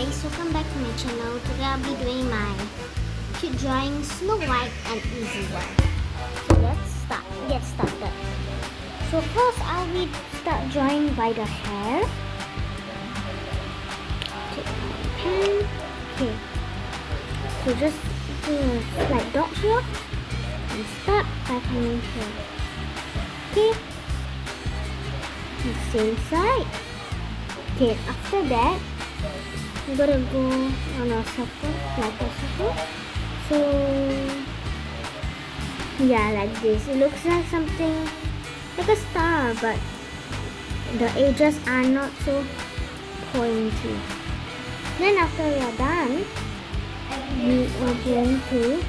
guys, welcome back to my channel. Today I'll be doing my cute drawing Snow White and easy one. So let's get started. So first I'll be start drawing by the hair. Take my pen. Okay. So just do a slight dot here and start by coming here. Okay. The same side. Okay, after that I'm gonna go on a circle, like a circle. So yeah, like this. It looks like something like a star, but the edges are not so pointy. Then after we are done, we are going to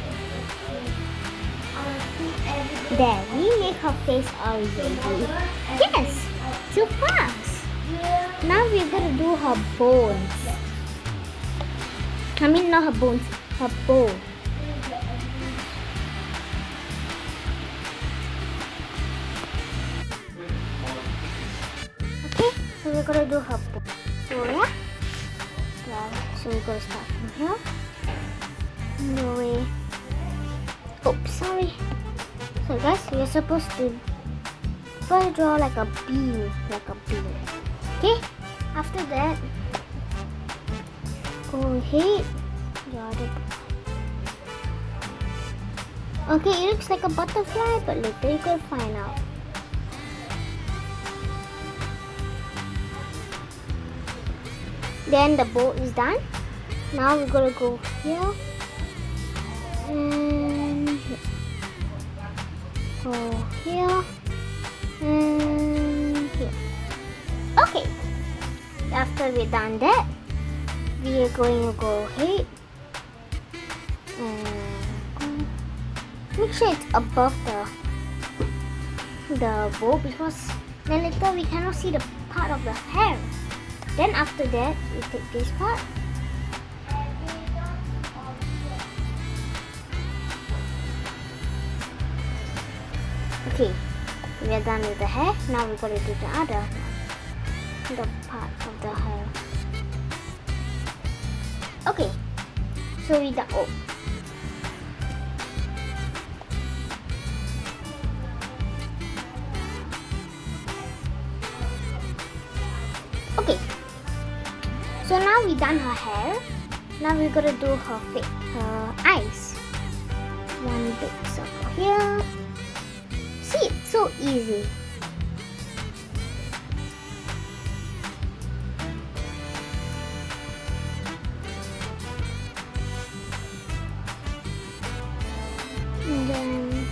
there. We make her face already. Yes, too fast. Now we're gonna do her bones. I mean not her bones, her bow. Okay, so we're gonna do her bow. So yeah. So we're gonna start from here. No way. Oops, sorry. So guys, we're supposed to first draw like a bee, Okay? After that, go ahead, draw the. Okay, it looks like a butterfly, but later you can find out. Then the bow is done. Now we're gonna go here and here. Go here and here. Okay. After we're done that, we are going to go ahead and make sure it's above the bow, because then later we cannot see the part of the hair. Then after that, we take this part. Okay, we are done with the hair. Now we're going to do the other the part of the hair. Okay, so we done. Oh, okay. So now we done her hair. Now we're gonna do her face, her eyes. One big circle here. See, it's so easy. And then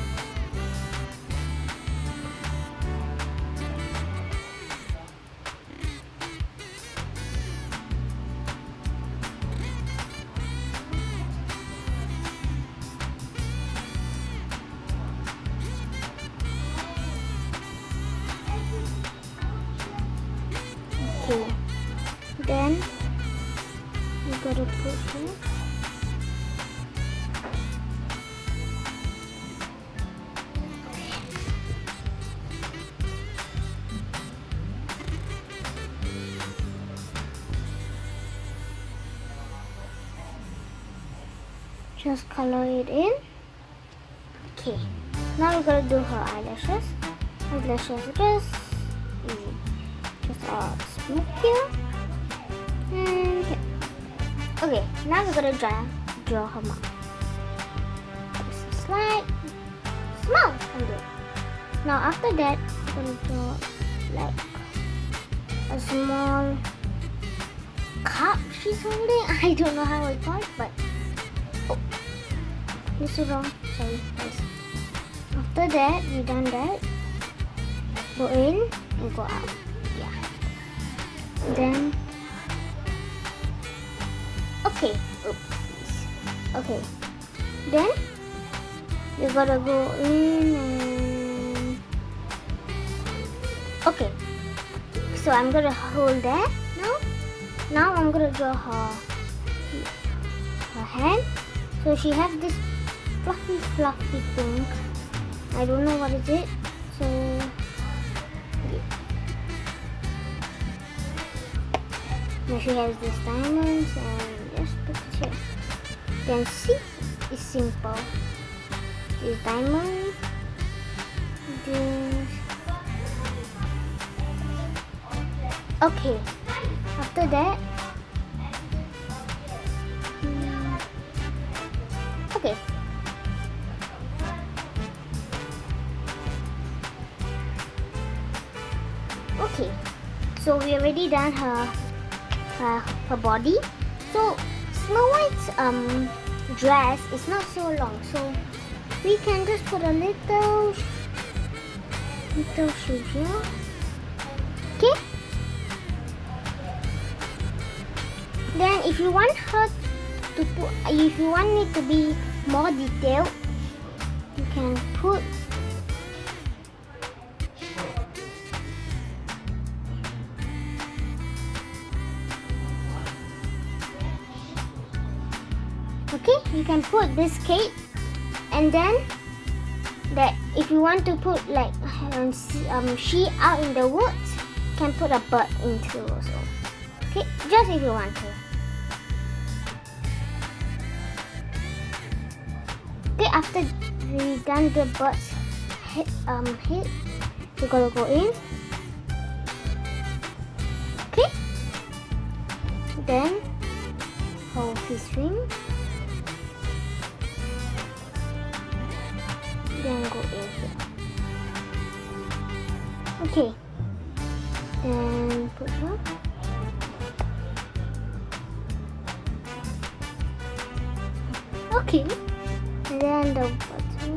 okay. Then we gotta put here. Just color it in. Okay. Now we're gonna do her eyelashes. Eyelashes just easy. Just smoke here and here. Okay. Now we're gonna draw her mouth. Just slight small and do. Now after that, we're gonna draw like a small cup she's holding. I don't know how it works, but. Oh, this is wrong. Sorry, guys. After that, we done that. Go in and go out. Yeah. Then, okay. Oops. Okay. Then we gotta go in and okay. So I'm gonna hold that now. Now I'm gonna draw her hand. So she has this fluffy thing. I don't know what is it. So Now she has these diamonds and just put it here. Then C is simple. This diamond. This. Okay. After that. Okay. Okay. So we already done her body. So Snow White's dress is not so long, so we can just put a little shoe here. Okay. Then if you want her to put, if you want it to be more detailed, you can put you can put this cape, and then that if you want to put like she out in the woods, you can put a bird into also. Okay, just if you want to. Okay, after we done the bird's head, we're gonna go in. Okay, then hold his ring. Then go in here. Okay. Then put her. Okay. And then the bottom.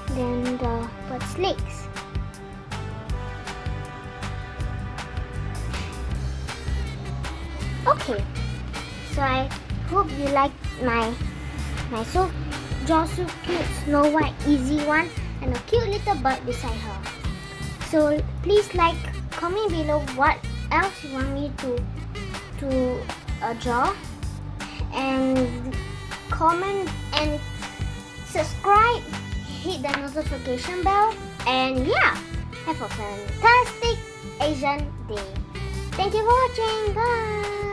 Then the butt's legs. Okay. So I hope you like my so draw so cute Snow White easy one and a cute little bird beside her. So please like, comment below what else you want me to draw, and comment and subscribe, hit the notification bell, and yeah, have a fantastic Asian day. Thank you for watching. Bye.